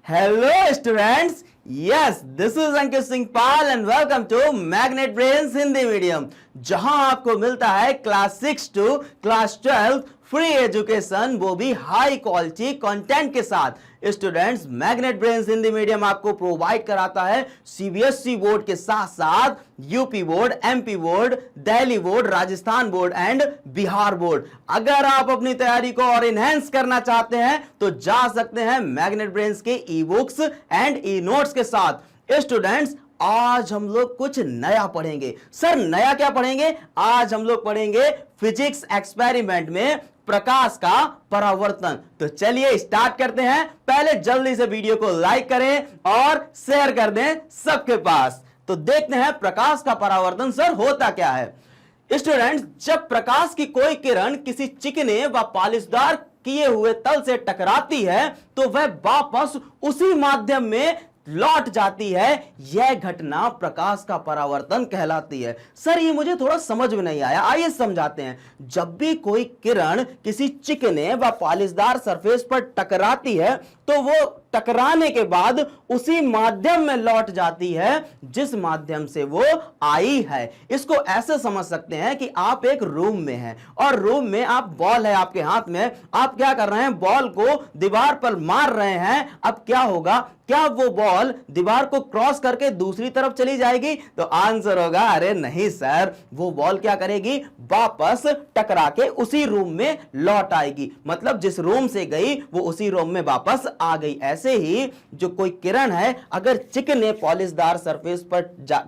Hello students, yes, this is Ankit Singh Pal and welcome to Magnet Brains Hindi medium, जहां आपको मिलता है class 6 to class 12 free education, वो भी high quality content के साथ। Students, Magnet Brains Hindi medium आपको प्रोवाइड कराता है सीबीएसई बोर्ड के साथ साथ UP board, MP board, Delhi board, Rajasthan board and Bihar board. अगर आप अपनी तैयारी को और इनहेंस करना चाहते हैं तो जा सकते हैं मैग्नेट ब्रेन्स के e books and e notes के साथ। स्टूडेंट्स, आज हम लोग कुछ नया पढ़ेंगे। सर, नया क्या पढ़ेंगे? आज हम लोग पढ़ेंगे फिजिक्स एक्सपेरिमेंट में प्रकाश का परावर्तन। तो चलिए स्टार्ट करते हैं। पहले जल्दी से वीडियो को लाइक करें और शेयर कर दें सबके पास। तो देखते हैं प्रकाश का परावर्तन सर होता क्या है। स्टूडेंट्स, जब प्रकाश की कोई किरण किसी चिकने व पॉलिशदार किए हुए तल से टकराती है तो वह वापस उसी माध्यम में लौट जाती है। यह घटना प्रकाश का परावर्तन कहलाती है। सर, ये मुझे थोड़ा समझ में नहीं आया, आइए समझाते हैं। जब भी कोई किरण किसी चिकने व पॉलिशदार सरफेस पर टकराती है तो वो टकराने के बाद उसी माध्यम में लौट जाती है जिस माध्यम से वो आई है। इसको ऐसे समझ सकते हैं कि आप एक रूम में हैं और रूम में आप बॉल है आपके हाथ में, आप क्या कर रहे हैं? बॉल को दीवार पर मार रहे हैं। अब क्या होगा? क्या वो बॉल दीवार को क्रॉस करके दूसरी तरफ चली जाएगी? तो आंसर होगा अरे नहीं सर, वो बॉल क्या करेगी? वापस टकरा के उसी रूम में लौट आएगी। मतलब जिस रूम से गई वो उसी रूम में वापस आ गई। ऐसे ही जो कोई किरण है अगर चिकने पॉलिशदार सरफेस पर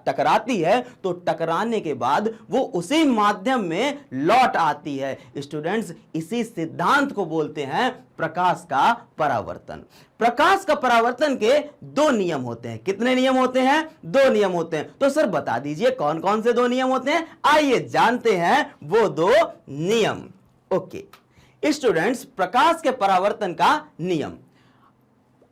टकराती है तो टकराने के बाद वो उसी माध्यम में लौट आती है। स्टूडेंट्स, इसी सिद्धांत को बोलते हैं प्रकाश का परावर्तन। प्रकाश का परावर्तन के दो नियम होते हैं। कितने नियम होते हैं? दो नियम होते हैं। तो सर बता दीजिए कौन कौन से दो नियम होते हैं। आइए जानते हैं वो दो नियम। ओके स्टूडेंट्स, प्रकाश के परावर्तन का नियम।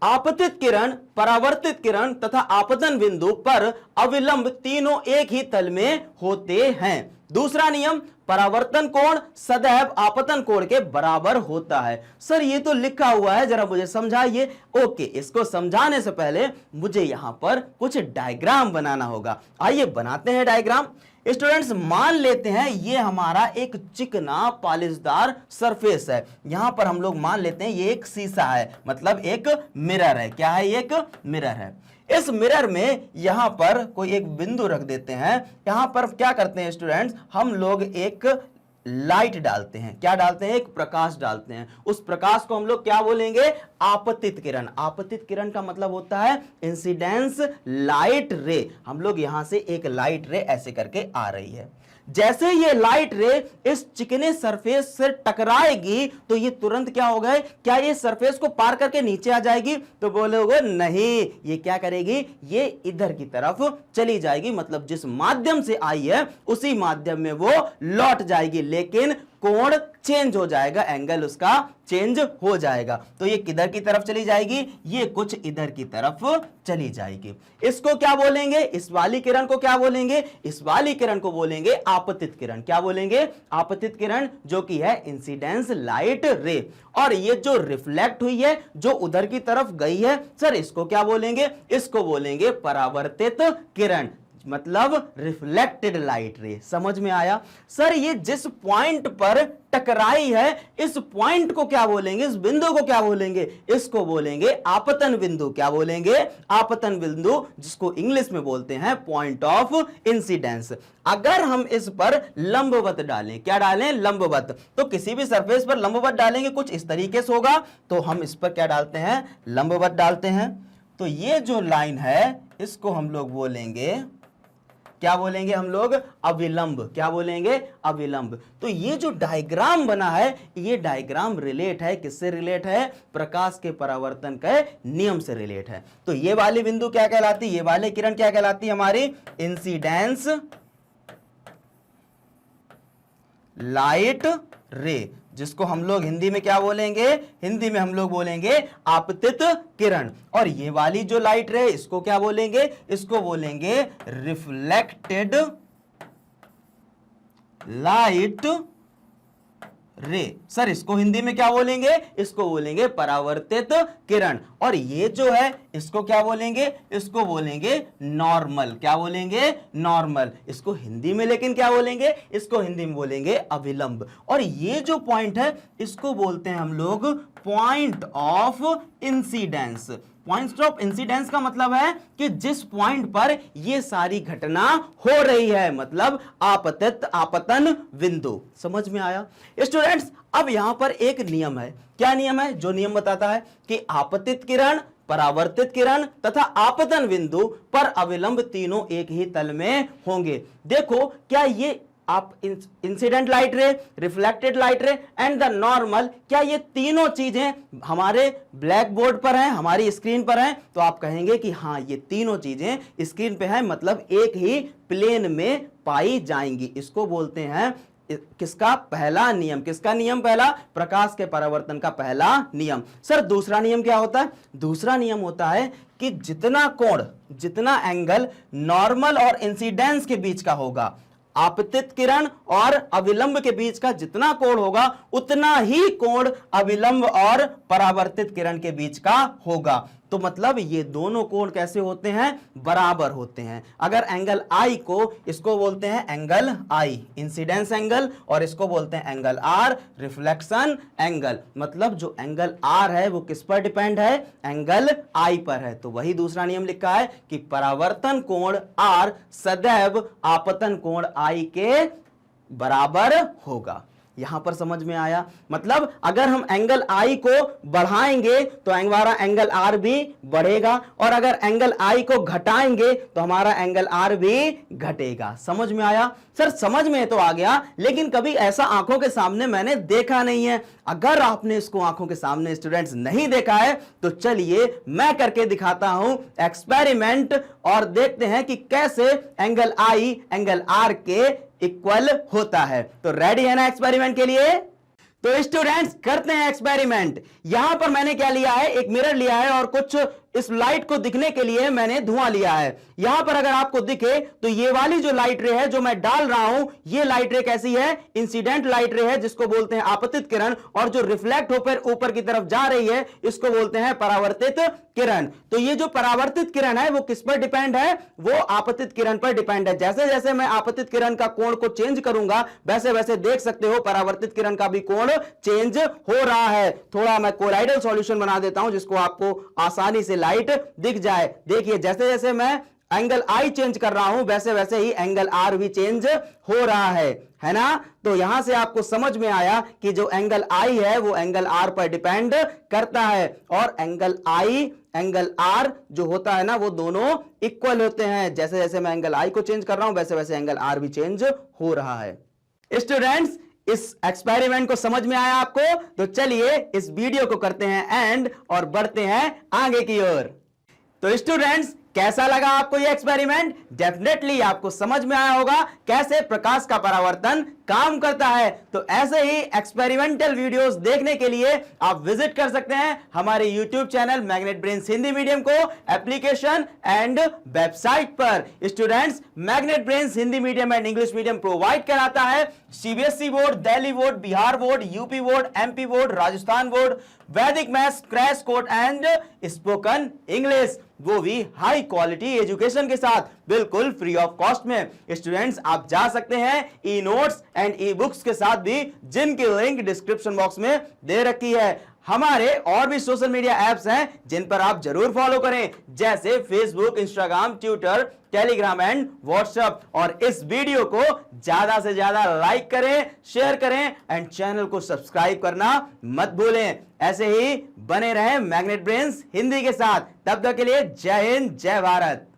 आपतित किरण, परावर्तित किरण तथा आपतन बिंदु पर अविलंब तीनों एक ही तल में होते हैं। दूसरा नियम, परावर्तन कोण सदैव आपतन कोण के बराबर होता है। सर ये तो लिखा हुआ है, जरा मुझे समझाइए। ओके, इसको समझाने से पहले मुझे यहां पर कुछ डायग्राम बनाना होगा। आइए बनाते हैं डायग्राम। स्टूडेंट्स, मान लेते हैं ये हमारा एक चिकना पॉलिशदार सरफेस है। यहां पर हम लोग मान लेते हैं ये एक शीशा है, मतलब एक मिरर है। क्या है? एक मिरर है। इस मिरर में यहां पर कोई एक बिंदु रख देते हैं। यहां पर क्या करते हैं स्टूडेंट्स, हम लोग एक लाइट डालते हैं। क्या डालते हैं? एक प्रकाश डालते हैं। उस प्रकाश को हम लोग क्या बोलेंगे? आपतित किरण। आपतित किरण का मतलब होता है इंसिडेंस लाइट रे। हम लोग यहां से एक लाइट रे ऐसे करके आ रही है। जैसे ये लाइट रे इस चिकने सरफेस से टकराएगी तो ये तुरंत क्या होगा? क्या ये सरफेस को पार करके नीचे आ जाएगी? तो बोलोगे नहीं, ये क्या करेगी? ये इधर की तरफ चली जाएगी। मतलब जिस माध्यम से आई है उसी माध्यम में वो लौट जाएगी, लेकिन कोण चेंज हो जाएगा, एंगल उसका चेंज हो जाएगा। तो ये किधर की तरफ चली जाएगी? ये कुछ इधर की तरफ चली जाएगी। इसको क्या बोलेंगे? इस वाली किरण को क्या बोलेंगे? इस वाली किरण को बोलेंगे आपतित किरण। क्या बोलेंगे? आपतित किरण, जो कि है इंसिडेंस लाइट रे। और ये जो रिफ्लेक्ट हुई है, जो उधर की तरफ गई है, सर इसको क्या बोलेंगे? इसको बोलेंगे परावर्तित किरण, मतलब रिफ्लेक्टेड लाइट रे। समझ में आया? सर ये जिस पॉइंट पर टकराई है इस पॉइंट को क्या बोलेंगे? इस बिंदु को क्या बोलेंगे? इसको बोलेंगे आपतन बिंदु। क्या बोलेंगे? आपतन बिंदु, जिसको इंग्लिश में बोलते हैं पॉइंट ऑफ इंसिडेंस। अगर हम इस पर लंबवत डालें, क्या डालें? लंबवत। तो किसी भी सरफेस पर लंबवत डालेंगे कुछ इस तरीके से होगा, तो हम इस पर क्या डालते हैं? लंबवत डालते हैं। तो ये जो लाइन है इसको हम लोग बोलेंगे, क्या बोलेंगे हम लोग? अविलंब। क्या बोलेंगे? अविलंब। तो ये जो डायग्राम बना है ये डायग्राम रिलेट है, किससे रिलेट है? प्रकाश के परावर्तन के नियम से रिलेट है। तो ये वाली बिंदु क्या कहलाती? ये वाली किरण क्या कहलाती? हमारी इंसिडेंस लाइट रे, जिसको हम लोग हिंदी में क्या बोलेंगे? हिंदी में हम लोग बोलेंगे आपतित किरण। और ये वाली जो लाइट रे इसको क्या बोलेंगे? इसको बोलेंगे रिफ्लेक्टेड लाइट रे। सर इसको हिंदी में क्या बोलेंगे? इसको बोलेंगे परावर्तित किरण। और ये जो है इसको क्या बोलेंगे? इसको बोलेंगे नॉर्मल। क्या बोलेंगे? नॉर्मल। इसको हिंदी में लेकिन क्या बोलेंगे? इसको हिंदी में बोलेंगे अविलंब। और ये जो पॉइंट है इसको बोलते हैं हम लोग point of incidence. Point of incidence का मतलब है कि जिस पॉइंट पर ये सारी घटना हो रही है, मतलब आपतित आपतन बिंदु। समझ में आया स्टूडेंट्स? अब यहां पर एक नियम है। क्या नियम है? जो नियम बताता है कि आपतित किरण, परावर्तित किरण तथा आपतन बिंदु पर अविलंब तीनों एक ही तल में होंगे। देखो क्या ये आप इंसिडेंट लाइट रे, रिफ्लेक्टेड लाइट रे एंड द नॉर्मल, क्या ये तीनों चीजें हमारे ब्लैक बोर्ड पर हैं, हमारी स्क्रीन पर हैं? तो आप कहेंगे कि हाँ ये तीनों चीजें स्क्रीन पे हैं, मतलब एक ही प्लेन में पाई जाएंगी। इसको बोलते हैं किसका? पहला नियम। किसका नियम? पहला, प्रकाश के परावर्तन का पहला नियम। सर दूसरा नियम क्या होता है? दूसरा नियम होता है कि जितना कोण, जितना एंगल नॉर्मल और इंसिडेंस के बीच का होगा, आपतित किरण और अविलंब के बीच का जितना कोण होगा उतना ही कोण अविलंब और परावर्तित किरण के बीच का होगा। तो मतलब ये दोनों कोण कैसे होते हैं? बराबर होते हैं। अगर एंगल आई को, इसको बोलते हैं एंगल आई, इंसिडेंस एंगल, और इसको बोलते हैं एंगल आर, रिफ्लेक्शन एंगल। मतलब जो एंगल आर है वो किस पर डिपेंड है? एंगल आई पर है। तो वही दूसरा नियम लिखा है कि परावर्तन कोण आर सदैव आपतन कोण आई के बराबर होगा। यहां पर समझ में आया? मतलब अगर हम एंगल आई को बढ़ाएंगे तो हमारा एंगल आर भी बढ़ेगा, और अगर एंगल आई को घटाएंगे तो हमारा एंगल आर भी घटेगा। समझ में आया? सर समझ में तो आ गया, लेकिन कभी ऐसा आंखों के सामने मैंने देखा नहीं है। अगर आपने इसको आंखों के सामने स्टूडेंट्स नहीं देखा है तो चलिए मैं करके दिखाता हूं एक्सपेरिमेंट, और देखते हैं कि कैसे एंगल आई एंगल आर के इक्वल होता है। तो रेडी है ना एक्सपेरिमेंट के लिए? तो स्टूडेंट्स करते हैं एक्सपेरिमेंट। यहां पर मैंने क्या लिया है? एक मिरर लिया है और कुछ इस लाइट को दिखने के लिए मैंने धुआं लिया है। यहां पर अगर आपको दिखे तो ये वाली जो लाइट रे है जो मैं डाल रहा हूं, ये लाइट रे कैसी है? इंसिडेंट लाइट रे है, जिसको बोलते हैं आपतित किरण, और जो रिफ्लेक्ट होकर ऊपर की तरफ जा रही है इसको बोलते हैं परावर्तित किरण। तो ये जो परावर्तित किरण है वो किस पर डिपेंड है? वो आपतित किरण पर डिपेंड है। जैसे जैसे मैं आपतित किरण का कोण को चेंज करूंगा वैसे वैसे देख सकते हो परावर्तित किरण का भी कोण चेंज हो रहा है। थोड़ा मैं कोलाइडल सॉल्यूशन बना देता हूं जिसको आपको आसानी से लाइट दिख जाए। देखिए जैसे जैसे मैं एंगल आई चेंज कर रहा हूं वैसे वैसे ही एंगल आर भी चेंज हो रहा है ना? तो यहां से आपको समझ में आया कि जो एंगल आई है वो एंगल आर पर डिपेंड करता है, और एंगल आई एंगल आर जो होता है ना वो दोनों इक्वल होते हैं। जैसे जैसे मैं एंगल आई को चेंज कर रहा हूं वैसे वैसे एंगल आर भी चेंज हो रहा है। स्टूडेंट्स इस एक्सपेरिमेंट को समझ में आया आपको? तो चलिए इस वीडियो को करते हैं एंड और बढ़ते हैं आगे की ओर। तो स्टूडेंट्स कैसा लगा आपको ये एक्सपेरिमेंट? डेफिनेटली आपको समझ में आया होगा कैसे प्रकाश का परावर्तन काम करता है। तो ऐसे ही एक्सपेरिमेंटल वीडियोस देखने के लिए आप विजिट कर सकते हैं हमारे YouTube channel Magnet Brains Hindi medium को, एप्लीकेशन एंड वेबसाइट पर। Students Magnet Brains Hindi medium and English medium provide कराता है CBSE board, Delhi board, Bihar board, UP board, MP board, Rajasthan board, Vedic maths, crash course and spoken English, वो भी high quality education के साथ बिल्कुल free of cost में। Students आप जा सकते हैं e notes and e books के साथ भी, जिनकी लिंक डिस्क्रिप्शन बॉक्स में दे रखी है। हमारे और भी सोशल मीडिया एप्स हैं जिन पर आप जरूर फॉलो करें, जैसे Facebook, Instagram, Twitter, Telegram and WhatsApp. और इस वीडियो को ज्यादा से ज्यादा लाइक करें, शेयर करें एंड चैनल को सब्सक्राइब करना मत भूलें। ऐसे ही बने रहें मैग्नेट ब्रेन्स हिंदी के साथ। तब तक के लिए जय हिंद, जय भारत।